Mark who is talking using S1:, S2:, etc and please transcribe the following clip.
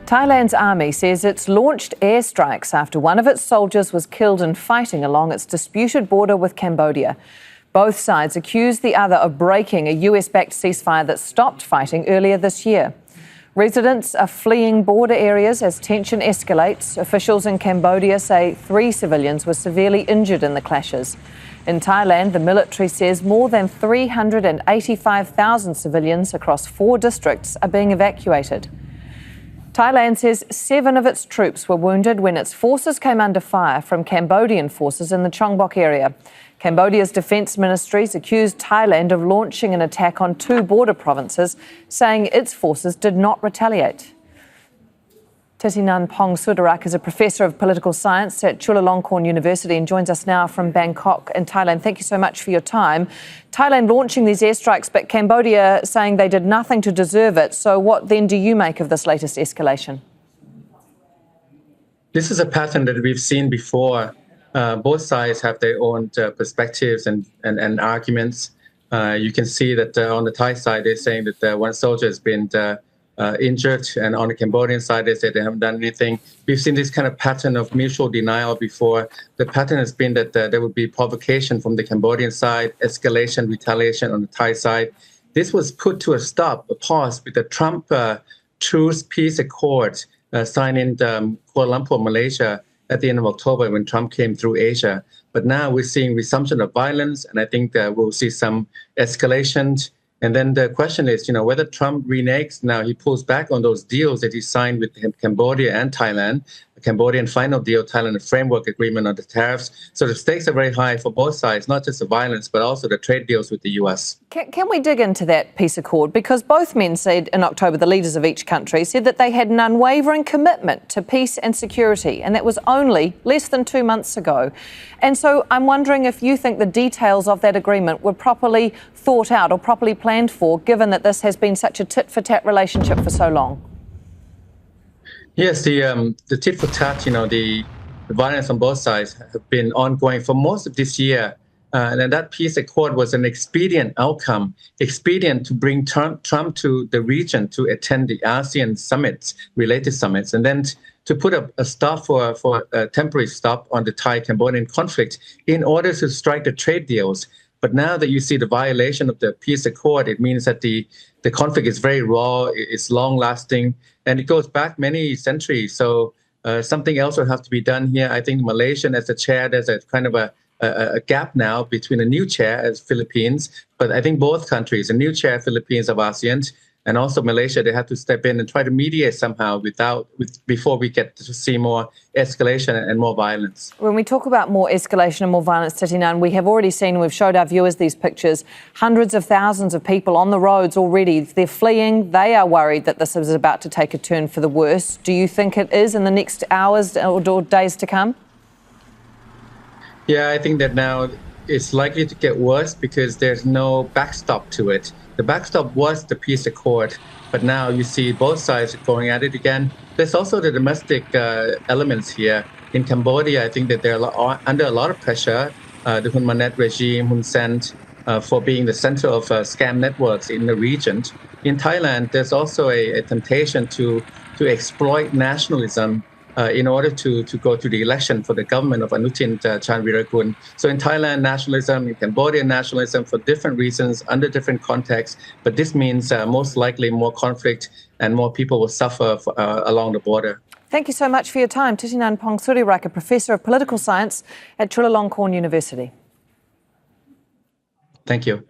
S1: Thailand's army says it's launched airstrikes after one of its soldiers was killed in fighting along its disputed border with Cambodia. Both sides accuse the other of breaking a US-backed ceasefire that stopped fighting earlier this year. Residents are fleeing border areas as tension escalates. Officials in Cambodia say 3 civilians were severely injured in the clashes. In Thailand, the military says more than 385,000 civilians across 4 districts are being evacuated. Thailand says 7 of its troops were wounded when its forces came under fire from Cambodian forces in the Chongbuk area. Cambodia's defence ministries accused Thailand of launching an attack on 2 border provinces, saying its forces did not retaliate. Thitinan Sudarak is a professor of political science at Chulalongkorn University and joins us now from Bangkok in Thailand. Thank you so much for your time. Thailand launching these airstrikes, but Cambodia saying they did nothing to deserve it. So what then do you make of this latest escalation?
S2: This is a pattern that we've seen before. Both sides have their own perspectives and arguments. You can see that on the Thai side, they're saying that one soldier has been injured, and on the Cambodian side, they said they haven't done anything. We've seen this kind of pattern of mutual denial before. The pattern has been that there would be provocation from the Cambodian side, escalation, retaliation on the Thai side. This was put to a pause with the Trump Truce Peace Accord signed in Kuala Lumpur, Malaysia, at the end of October when Trump came through Asia. But now we're seeing resumption of violence, and I think we'll see some escalation. And then the question is, whether Trump reneges now, he pulls back on those deals that he signed with Cambodia and Thailand, the Cambodian final deal, Thailand, a framework agreement on the tariffs. So the stakes are very high for both sides, not just the violence, but also the trade deals with the US.
S1: Can we dig into that peace accord? Because both men said in October, the leaders of each country said that they had an unwavering commitment to peace and security, and that was only less than 2 months ago. And so I'm wondering if you think the details of that agreement were properly thought out or properly planned for, given that this has been such a tit-for-tat relationship for so long.
S2: Yes, the tit for tat, the violence on both sides have been ongoing for most of this year. And that peace accord was an expedient outcome, expedient to bring Trump to the region to attend the ASEAN summits, related summits, and then to put a stop for a temporary stop on the Thai-Cambodian conflict in order to strike the trade deals. But now that you see the violation of the peace accord, it means that the conflict is very raw, it's long-lasting, and it goes back many centuries. So something else will have to be done here. I think Malaysia, as a chair, there's a kind of a gap now between a new chair as Philippines. But I think both countries, a new chair, Philippines of ASEAN, and also Malaysia, they have to step in and try to mediate somehow before we get to see more escalation and more violence.
S1: When we talk about more escalation and more violence, Thitinan, we have already seen, we've showed our viewers these pictures, hundreds of thousands of people on the roads already. They're fleeing. They are worried that this is about to take a turn for the worse. Do you think it is in the next hours or days to come?
S2: Yeah, I think that now it's likely to get worse because there's no backstop to it. The backstop was the peace accord, but now you see both sides going at it again. There's also the domestic elements here. In Cambodia, I think that they're under a lot of pressure, the Hun Manet regime, Hun Sen, for being the center of scam networks in the region. In Thailand, there's also a temptation to exploit nationalism in order to go to the election for the government of Anutin Chanvirakul. So in Thailand, nationalism, in Cambodia, nationalism for different reasons, under different contexts. But this means most likely more conflict and more people will suffer along the border.
S1: Thank you so much for your time. Thitinan Sudarak, a professor of political science at Chulalongkorn University.
S2: Thank you.